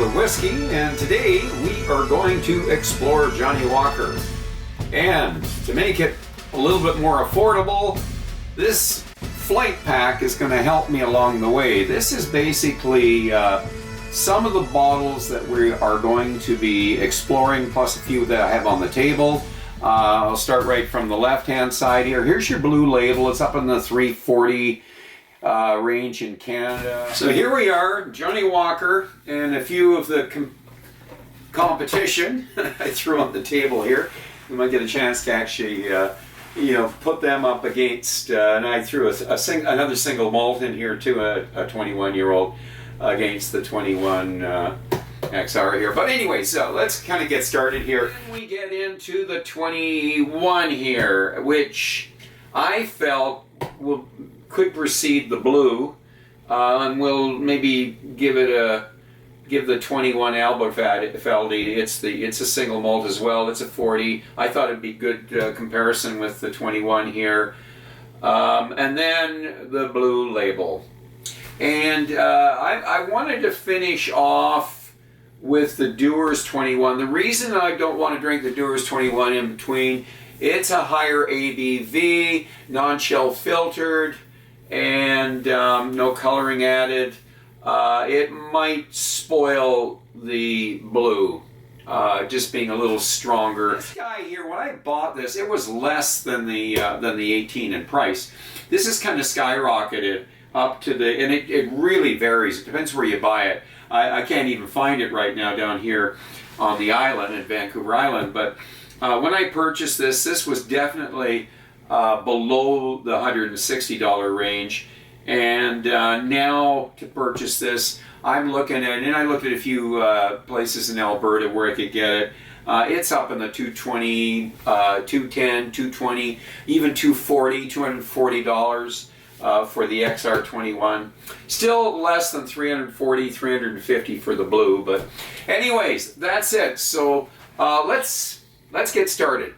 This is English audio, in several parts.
of whiskey, and today we are going to explore Johnnie Walker. And to make it a little bit more affordable, this flight pack is going to help me along the way. This is basically some of the bottles that we are going to be exploring, plus a few that I have on the table. I'll start right from the left-hand side here. Here's your Blue Label. It's up in the 340 range in Canada. So here we are, Johnnie Walker, and a few of the competition I threw on the table here. We might get a chance to actually, put them up against. And I threw another single malt in here too, a 21-year-old against the 21 XR here. But anyway, so let's kind of get started here. We get into the 21 here, which I felt could precede the blue, and we'll maybe give the 21 Aberfeldy. It's a single malt as well. It's a 40. I thought it'd be good comparison with the 21 here, and then the Blue Label. And I wanted to finish off with the Dewars 21. The reason I don't want to drink the Dewars 21 in between, it's a higher ABV, non-chill filtered, and no coloring added. It might spoil the blue, just being a little stronger. This guy here, when I bought this, it was less than the 18 in price. This is kind of skyrocketed up to the, and it really varies. It depends where you buy it. I can't even find it right now down here on the island, in Vancouver Island, but when I purchased this was definitely below the $160 range, and now to purchase this, I'm looking at, and I looked at a few places in Alberta where I could get it. It's up in the $220, $210, $220, even $240, $240 for the XR21. Still less than $340, $350 for the blue, but anyways, that's it. So let's get started.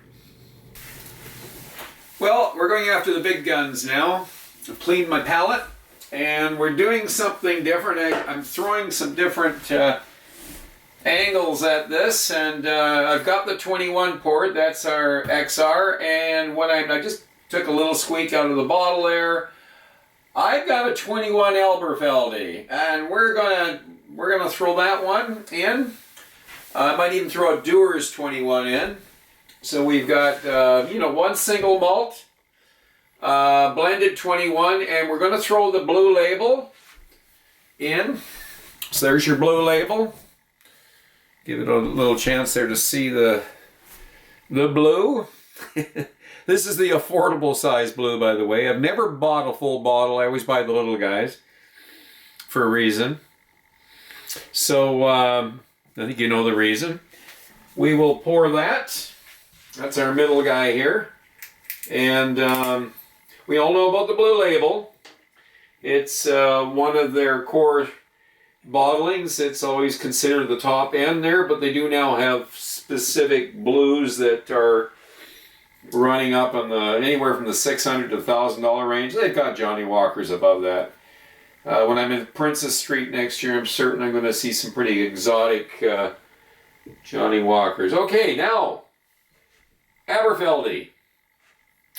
Well, we're going after the big guns now. I've cleaned my palate, and we're doing something different. I'm throwing some different angles at this, and I've got the 21 poured. That's our XR, and what I just took a little squeak out of the bottle there. I've got a 21 Aberfeldy, and we're gonna throw that one in. I might even throw a Dewars 21 in. So we've got one single malt, blended 21, and we're going to throw the Blue Label in. So there's your Blue Label. Give it a little chance there to see the blue. This is the affordable size blue, by the way. I've never bought a full bottle. I always buy the little guys for a reason. So I think you know the reason. We will pour that. That's our middle guy here. And we all know about the Blue Label. It's one of their core bottlings. It's always considered the top end there, but they do now have specific blues that are running up on anywhere from the $600 to $1,000 range. They've got Johnnie Walkers above that. When I'm in Princess Street next year, I'm certain I'm going to see some pretty exotic Johnnie Walkers. Okay, now, Aberfeldy.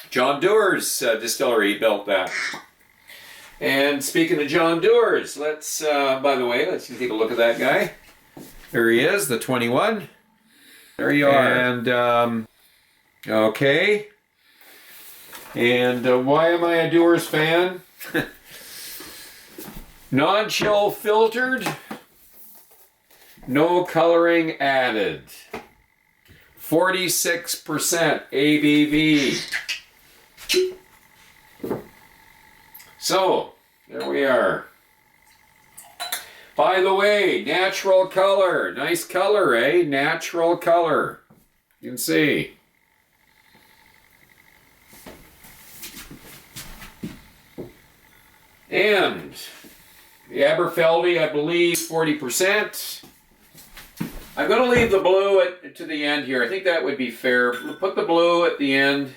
John Dewars distillery built that. And speaking of John Dewars, let's take a look at that guy. There he is, the 21. There you are. And, okay. And why am I a Dewars fan? Non-chill filtered, no coloring added, 46% ABV. So, there we are. By the way, natural color. Nice color, eh? Natural color. You can see. And the Aberfeldy, I believe, 40%. I'm going to leave the blue to the end here. I think that would be fair. We'll put the blue at the end.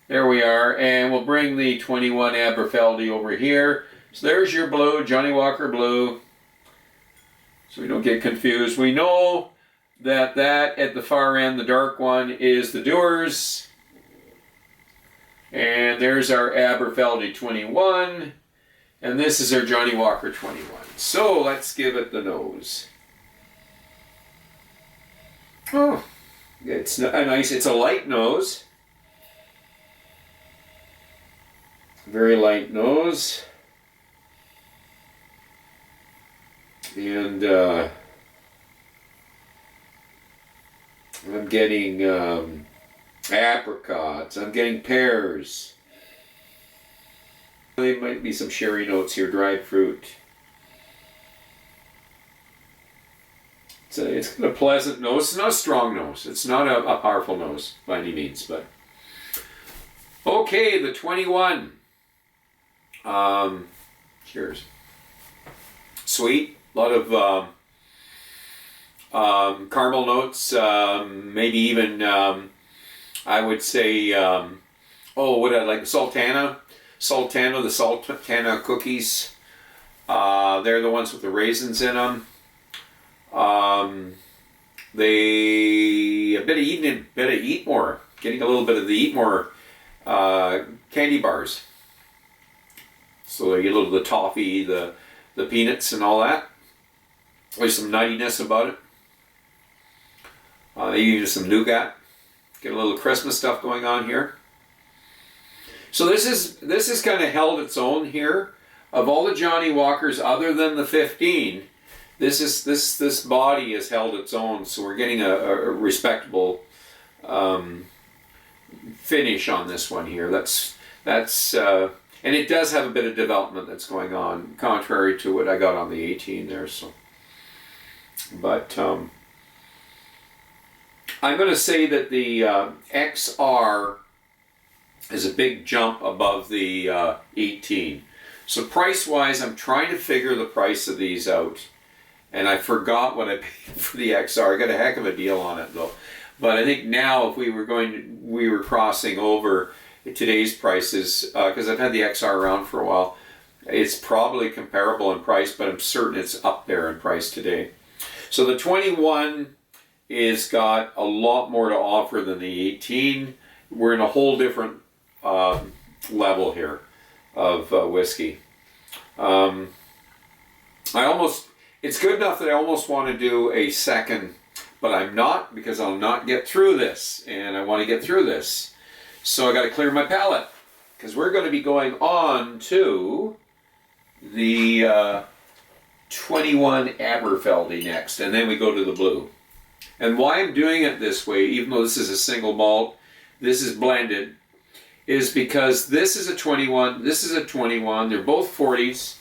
There we are. And we'll bring the 21 Aberfeldy over here. So there's your blue, Johnnie Walker Blue. so we don't get confused. We know that at the far end, the dark one, is the Dewars. And there's our Aberfeldy 21. And this is our Johnnie Walker 21. So let's give it the nose. Oh, it's a nice, it's a light nose. Very light nose. And I'm getting apricots, I'm getting pears. There might be some sherry notes here, dried fruit. It's got a pleasant nose. It's not a strong nose. It's not a powerful nose by any means, but okay, the 21. Cheers. Sweet, a lot of caramel notes, maybe even I would say, oh, what I like, Sultana, the Sultana cookies. They're the ones with the raisins in them. A bit of Eat More, getting a little bit of the Eat More candy bars. So you get a little of the toffee, the peanuts and all that. There's some nuttiness about it. Maybe even some nougat. Get a little Christmas stuff going on here. So this is kind of held its own here. Of all the Johnnie Walkers, other than the 15, this body has held its own. So we're getting a respectable finish on this one here. And it does have a bit of development that's going on, contrary to what I got on the 18 there. So, but I'm going to say that the XR is a big jump above the 18. So price-wise, I'm trying to figure the price of these out, and I forgot what I paid for the XR. I got a heck of a deal on it though. But I think now, if we were crossing over today's prices, because I've had the XR around for a while, it's probably comparable in price, but I'm certain it's up there in price today. So the 21 is got a lot more to offer than the 18. We're in a whole different level here of whiskey. It's good enough that I almost want to do a second, but I'm not, because I'll not get through this, and I want to get through this. So I got to clear my palate, because we're going to be going on to the 21 Aberfeldy next, and then we go to the blue. And why I'm doing it this way, even though this is a single malt, this is blended, is because this is a 21, this is a 21, they're both 40s,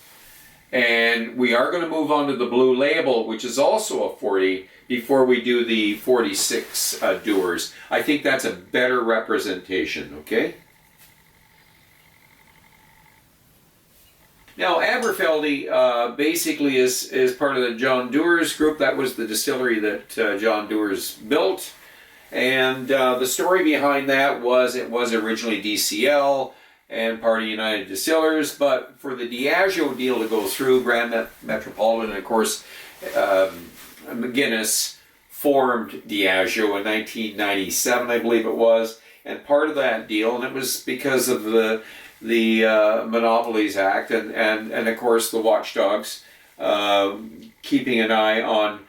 and we are going to move on to the Blue Label, which is also a 40, before we do the 46 Dewars. I think that's a better representation, okay? Now, Aberfeldy basically is part of the John Dewars group. That was the distillery that John Dewars built. And the story behind that was it was originally DCL and part of United Distillers, but for the Diageo deal to go through, Grand Metropolitan, and of course, McGuinness formed Diageo in 1997, I believe it was, and part of that deal, and it was because of the Monopolies Act and of course the watchdogs keeping an eye on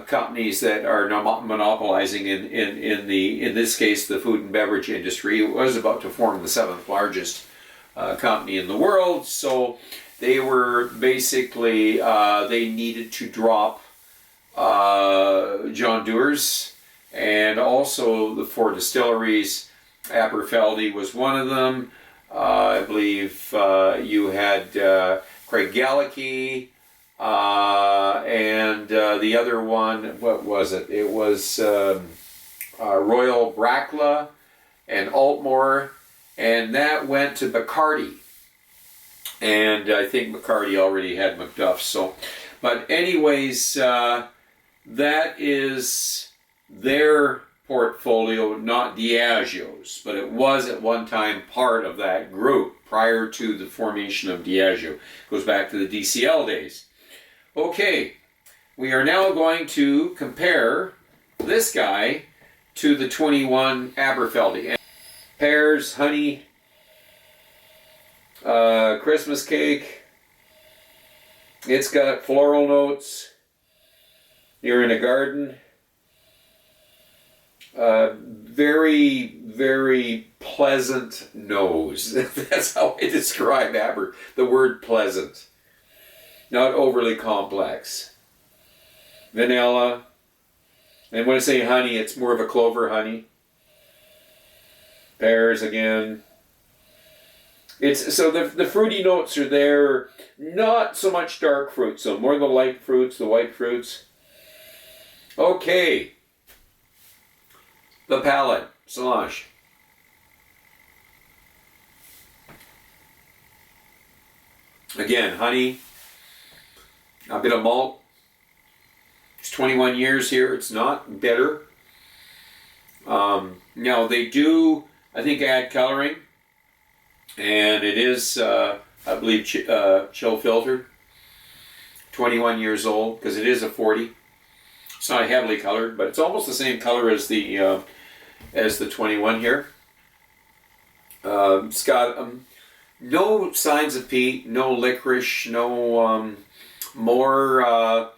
companies that are monopolizing in this case the food and beverage industry. It was about to form the 7th largest company in the world, so they were basically they needed to drop John Dewars, and also the 4 distilleries. Aberfeldy was one of them. I believe you had Craig Gallackey, and the other one, what was it? It was Royal Brackla and Altmore, and that went to Bacardi. And I think Bacardi already had Macduff. So, but anyways, that is their portfolio, not Diageo's, but it was at one time part of that group prior to the formation of Diageo. It goes back to the DCL days. Okay, we are now going to compare this guy to the 21 Aberfeldy. Pears, honey, Christmas cake. It's got floral notes. You're in a garden. Very, very pleasant nose. That's how I describe the word pleasant. Not overly complex. Vanilla. And when I say honey, it's more of a clover honey. Pears again. So the fruity notes are there. Not so much dark fruits, so more the light fruits, the white fruits. Okay. The palate, Solange. Again, honey, a bit of malt. It's 21 years here. It's not bitter. Now they do, I think, add coloring, and it is, I believe, chill filtered. 21 years old, because it is a 40. It's not heavily colored, but it's almost the same color as the 21 here. It's got no signs of peat, no licorice, no more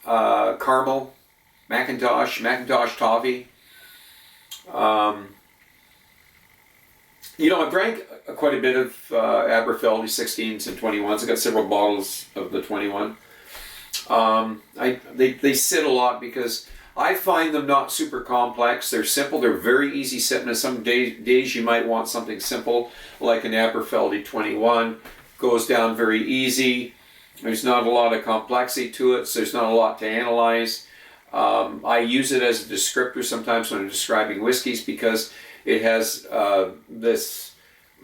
caramel, Macintosh toffee. You know, I drank quite a bit of Aberfeldy 16s and 21s. I got several bottles of the 21. They sit a lot because I find them not super complex. They're simple. They're very easy sipping. And some days you might want something simple, like an Aberfeldy 21. Goes down very easy. There's not a lot of complexity to it, so there's not a lot to analyze. I use it as a descriptor sometimes when I'm describing whiskeys because it has this,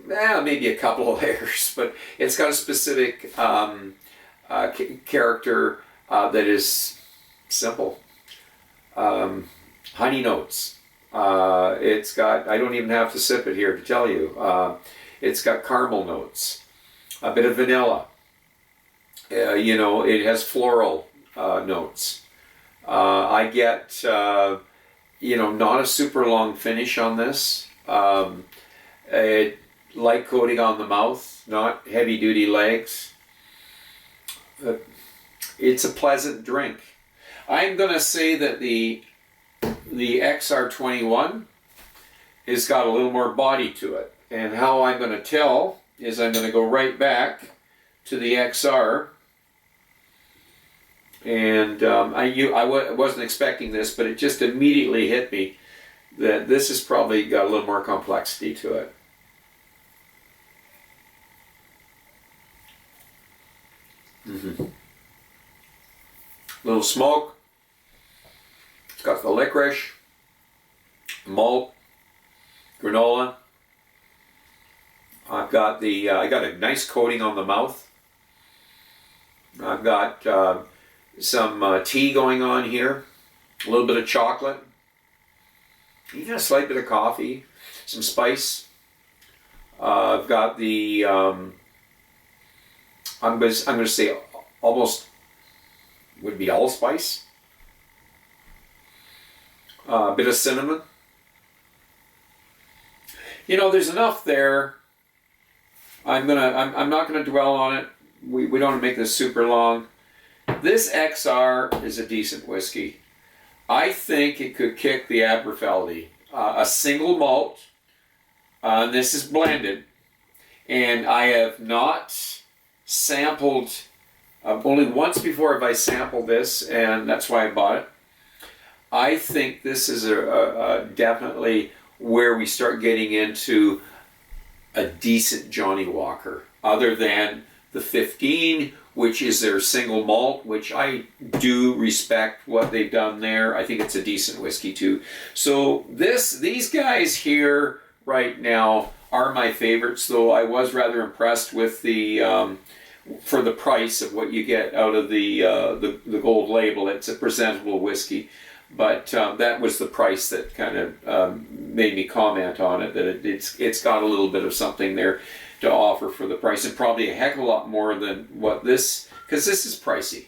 maybe a couple of layers, but it's got a specific character that is simple. Honey notes. It's got, I don't even have to sip it here to tell you. It's got caramel notes. A bit of vanilla. You know, it has floral notes. I get, you know, not a super long finish on this. Light coating on the mouth, not heavy duty legs. It's a pleasant drink. I'm going to say that the XR21 has got a little more body to it. And how I'm going to tell is I'm going to go right back to the XR. And I wasn't expecting this, but it just immediately hit me that this has probably got a little more complexity to it. Little smoke. It's got the licorice, malt, granola. I've got I got a nice coating on the mouth. I've got some tea going on here, a little bit of chocolate, even a slight bit of coffee, some spice. I've got the I'm going to say almost would be allspice, a bit of cinnamon. You know, there's enough there. I'm not gonna dwell on it. We don't want to make this super long. This XR is a decent whiskey. I think it could kick the Aberfeldy. A single malt. This is blended, and I have not sampled. Only once before have I sampled this, and that's why I bought it. I think this is a definitely where we start getting into a decent Johnnie Walker, other than the 15, which is their single malt, which I do respect what they've done there. I think it's a decent whiskey too. So these guys here right now are my favorites, though I was rather impressed with the for the price of what you get out of the gold label. It's a presentable whiskey, but that was the price that kind of made me comment on it, that it's got a little bit of something there to offer for the price, and probably a heck of a lot more than what this, because this is pricey.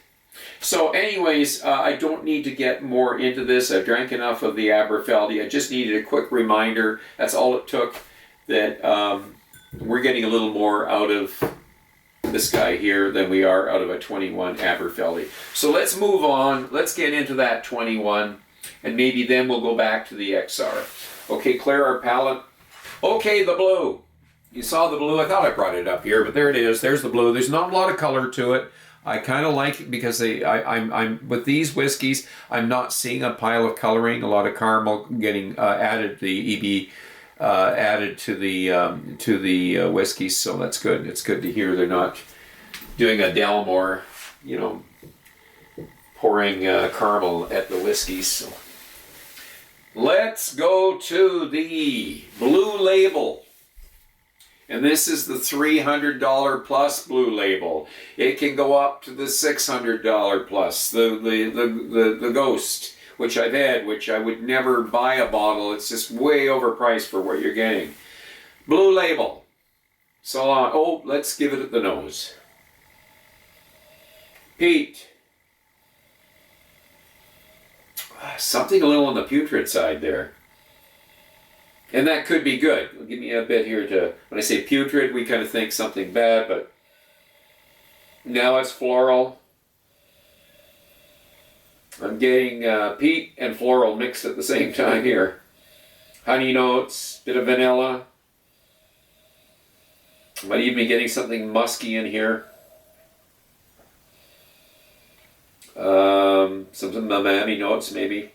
So anyways, I don't need to get more into this. I've drank enough of the Aberfeldy. I just needed a quick reminder. That's all it took, that we're getting a little more out of this guy here than we are out of a 21 Aberfeldy. So let's move on. Let's get into that 21, and maybe then we'll go back to the XR. Okay, clear our palate. Okay, the blue. You saw the blue. I thought I brought it up here, but there it is. There's the blue. There's not a lot of color to it. I kind of like it because I'm with these whiskeys, I'm not seeing a pile of coloring, a lot of caramel getting added, the EB added to the whiskeys, so that's good. It's good to hear they're not doing a Dalmore, you know, pouring caramel at the whiskeys. So let's go to the Blue Label. And this is the $300 plus Blue Label. It can go up to the $600 plus. The Ghost, which I've had, which I would never buy a bottle. It's just way overpriced for what you're getting. Blue Label. So oh, let's give it the nose. Peat. Something a little on the putrid side there. And that could be good. Give me a bit here to, when I say putrid, we kind of think something bad, but now it's floral. I'm getting peat and floral mixed at the same time here. Honey notes, bit of vanilla. Might even be getting something musky in here. Some umami notes maybe.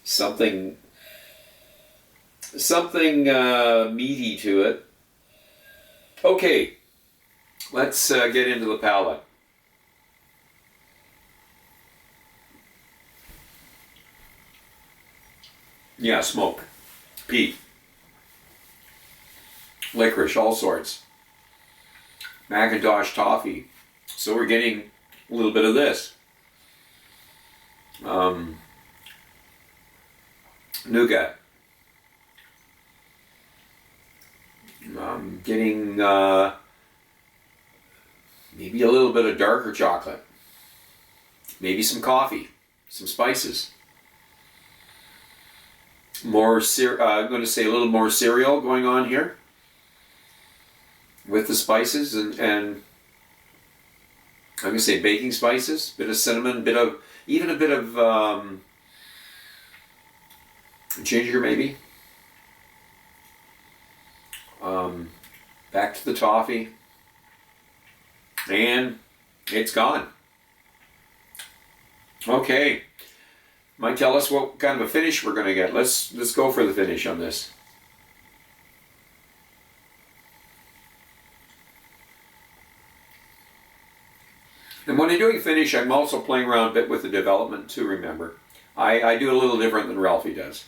Something meaty to it. Okay, let's get into the palate. Yeah, smoke, peat, licorice, all sorts. Macintosh toffee. So we're getting a little bit of this. Nougat. I'm getting maybe a little bit of darker chocolate. Maybe some coffee, some spices. More I'm going to say a little more cereal going on here with the spices, and I'm going to say baking spices, bit of cinnamon, even a bit of ginger maybe. Back to the toffee, and it's gone. Okay, might tell us what kind of a finish we're going to get. Let's go for the finish on this. And when I'm doing finish, I'm also playing around a bit with the development too, remember. I do a little different than Ralphie does.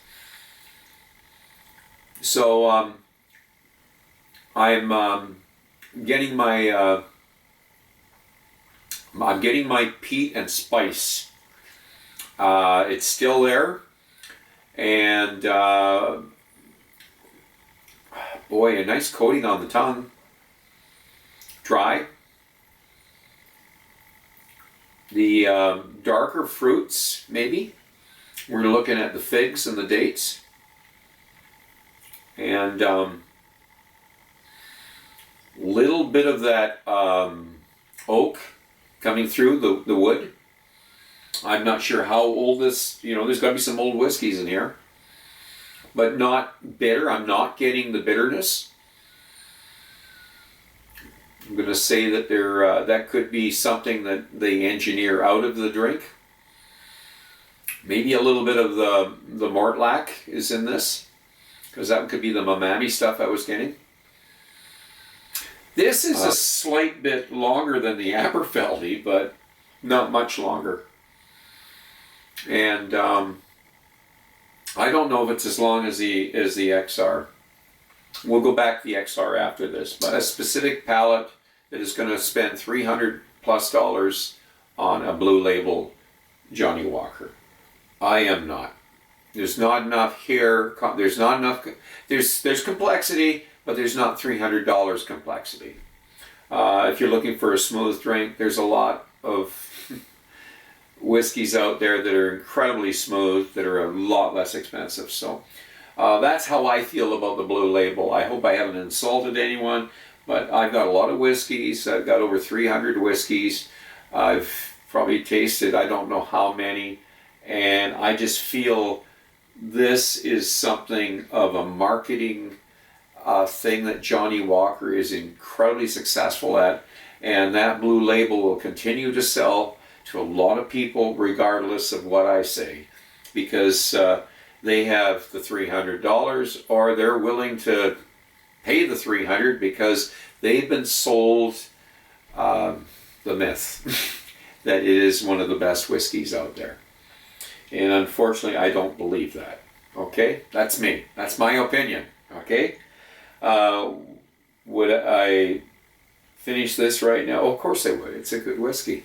So I'm getting my peat and spice. It's still there, and boy, a nice coating on the tongue. Dry. The darker fruits, maybe. We're looking at the figs and the dates, and little bit of that oak coming through the wood. I'm not sure how old this, there's got to be some old whiskeys in here, but not bitter. I'm not getting the bitterness. I'm going to say that that could be something that they engineer out of the drink. Maybe a little bit of the Mortlack is in this, because that could be the umami stuff I was getting. This is a slight bit longer than the Aberfeldy, but not much longer. And I don't know if it's as long as the XR. We'll go back to the XR after this, but a specific palate that is going to spend $300 plus on a Blue Label Johnnie Walker. I am not. There's not enough here. There's not enough. There's complexity, but there's not $300 complexity. If you're looking for a smooth drink, there's a lot of whiskeys out there that are incredibly smooth, that are a lot less expensive. So that's how I feel about the Blue Label. I hope I haven't insulted anyone, but I've got a lot of whiskeys. I've got over 300 whiskeys. I've probably tasted I don't know how many, and I just feel this is something of a marketing thing that Johnnie Walker is incredibly successful at, and that Blue Label will continue to sell to a lot of people regardless of what I say, because they have the $300, or they're willing to pay the $300 because they've been sold the myth that it is one of the best whiskeys out there. And unfortunately, I don't believe that. Okay? That's me. That's my opinion. Okay? Would I finish this right now? Oh, of course I would. It's a good whiskey.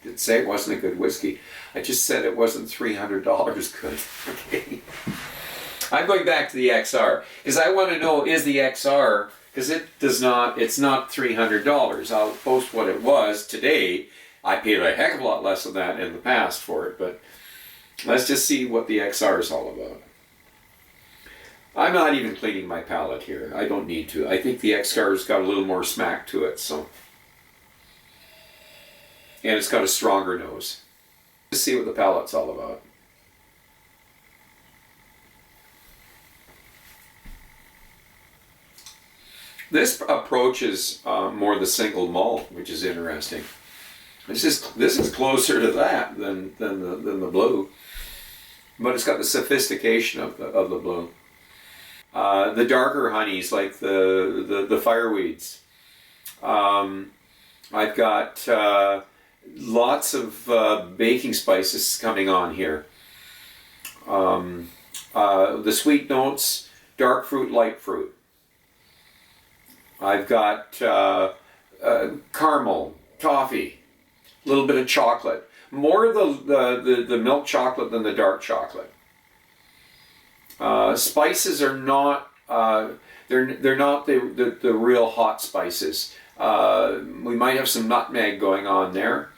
I didn't say it wasn't a good whiskey. I just said it wasn't $300 good. Okay? I'm going back to the XR because I want to know, is the XR, because it's not $300. I'll post what it was today. I paid a heck of a lot less than that in the past for it, but let's just see what the XR is all about. I'm not even cleaning my palate here. I don't need to. I think the XR's got a little more smack to it, so. And it's got a stronger nose. Let's see what the palate's all about. This approaches more the single malt, which is interesting. This is closer to that than the blue, but it's got the sophistication of the blue. The darker honeys, like the fireweeds. I've got lots of baking spices coming on here. The sweet notes, dark fruit, light fruit. I've got caramel, toffee, a little bit of chocolate. More of the milk chocolate than the dark chocolate. Spices are not they're not the real hot spices. We might have some nutmeg going on there.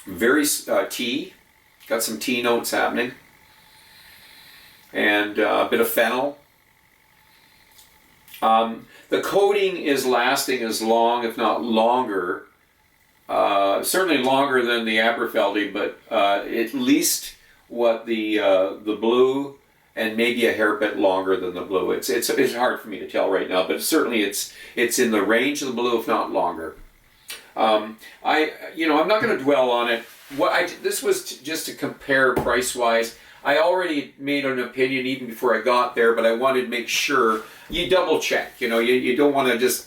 Very tea, got some tea notes happening, and a bit of fennel. The coating is lasting as long, if not longer, certainly longer than the Aberfeldy, but at least what the blue, and maybe a hair bit longer than the blue. It's hard for me to tell right now, but certainly it's in the range of the blue, if not longer. I'm not going to dwell on it. This was just to compare price wise. I already made an opinion even before I got there, but I wanted to make sure you double check. You don't want to just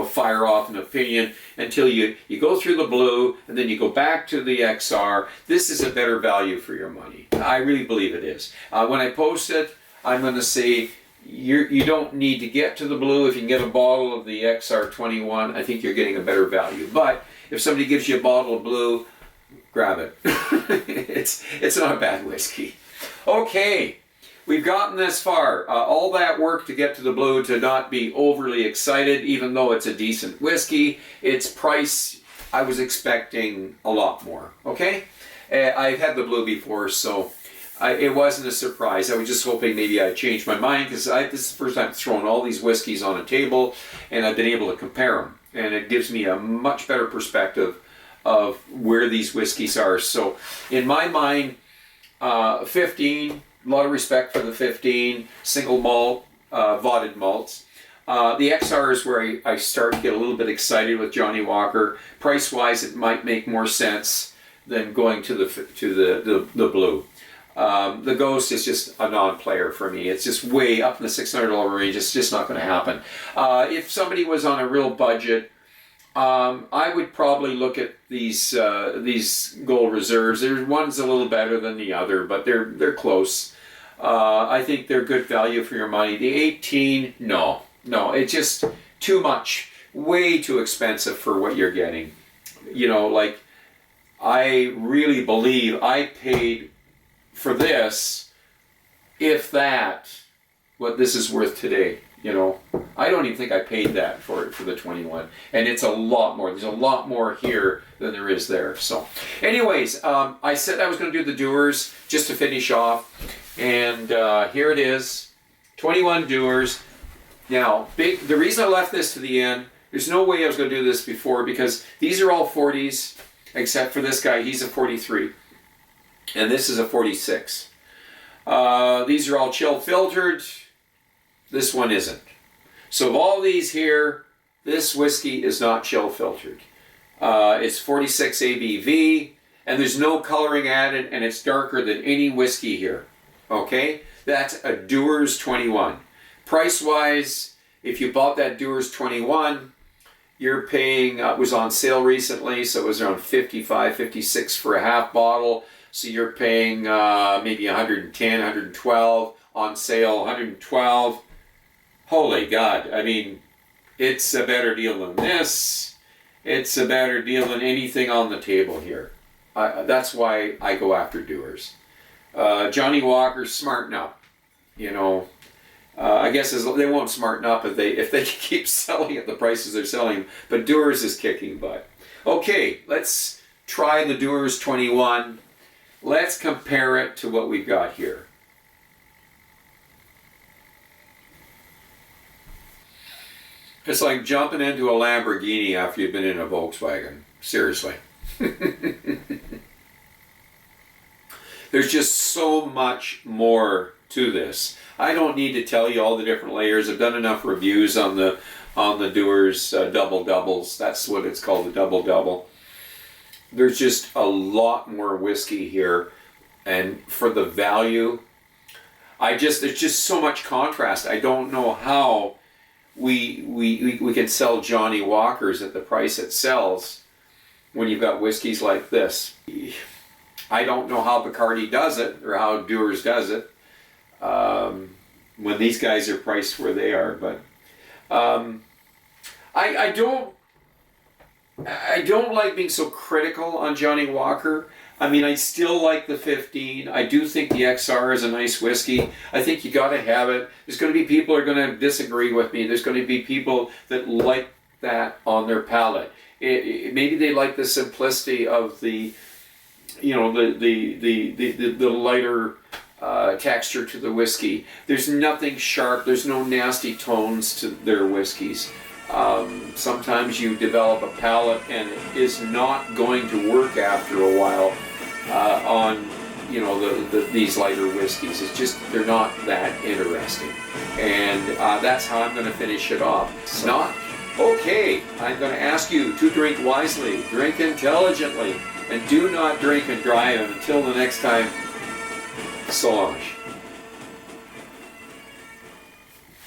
fire off an opinion until you go through the blue and then you go back to the XR. This is a better value for your money. I really believe it is. When I post it, I'm going to say you don't need to get to the blue. If you can get a bottle of the XR21, I think you're getting a better value. But if somebody gives you a bottle of blue, grab it. It's not a bad whiskey. Okay. We've gotten this far. All that work to get to the blue, to not be overly excited, even though it's a decent whiskey. Its price, I was expecting a lot more. Okay? I've had the blue before, so it wasn't a surprise. I was just hoping maybe I'd change my mind, because this is the first time I've thrown all these whiskeys on a table, and I've been able to compare them. And it gives me a much better perspective of where these whiskeys are. So, in my mind, 15... a lot of respect for the 15 single malt, vodted malts. The XR is where I start to get a little bit excited with Johnnie Walker. Price-wise, it might make more sense than going to the blue. The Ghost is just a non-player for me. It's just way up in the $600 range. It's just not going to happen. If somebody was on a real budget, I would probably look at these gold reserves. One's a little better than the other, but they're close. I think they're good value for your money. The 18, no, it's just too much, way too expensive for what you're getting. I really believe I paid for this, if that, what this is worth today. You know, I don't even think I paid that for it for the 21, and it's a lot more. There's a lot more here than there is there. So, anyways, I said I was going to do the Dewars just to finish off, and here it is, 21 Dewars. Now, the reason I left this to the end, there's no way I was going to do this before because these are all 40s, except for this guy. He's a 43, and this is a 46. These are all chill filtered. This one isn't. So of all these here, this whiskey is not chill filtered. It's 46 ABV, and there's no coloring added, and it's darker than any whiskey here. Okay? That's a Dewars 21. Price-wise, if you bought that Dewars 21, you're paying, it was on sale recently, so it was around 55, 56 for a half bottle. So you're paying maybe 110, 112 on sale, 112. Holy God, I mean, it's a better deal than this. It's a better deal than anything on the table here. That's why I go after Dewars. Johnnie Walker, smarten up. You know, I guess they won't smarten up if they keep selling at the prices they're selling. But Dewars is kicking butt. Okay, let's try the Dewars 21. Let's compare it to what we've got here. It's like jumping into a Lamborghini after you've been in a Volkswagen. Seriously. There's just so much more to this. I don't need to tell you all the different layers. I've done enough reviews on the Dewars Double Doubles. That's what it's called, the Double Double. There's just a lot more whiskey here, and for the value, there's just so much contrast. I don't know how we can sell Johnnie Walkers at the price it sells when you've got whiskeys like this. I don't know how Bacardi does it or how Dewars does it when these guys are priced where they are, but I don't like being so critical on Johnnie Walker. I mean, I still like the 15. I do think the XR is a nice whiskey. I think you got to have it. There's going to be people who are going to disagree with me. There's going to be people that like that on their palate. Maybe they like the simplicity of the, you know, the lighter texture to the whiskey. There's nothing sharp. There's no nasty tones to their whiskeys. Sometimes you develop a palate and it is not going to work after a while on, you know, these lighter whiskeys. It's just, they're not that interesting. And that's how I'm going to finish it off. It's not? Okay, I'm going to ask you to drink wisely, drink intelligently, and do not drink and drive. And until the next time, so long.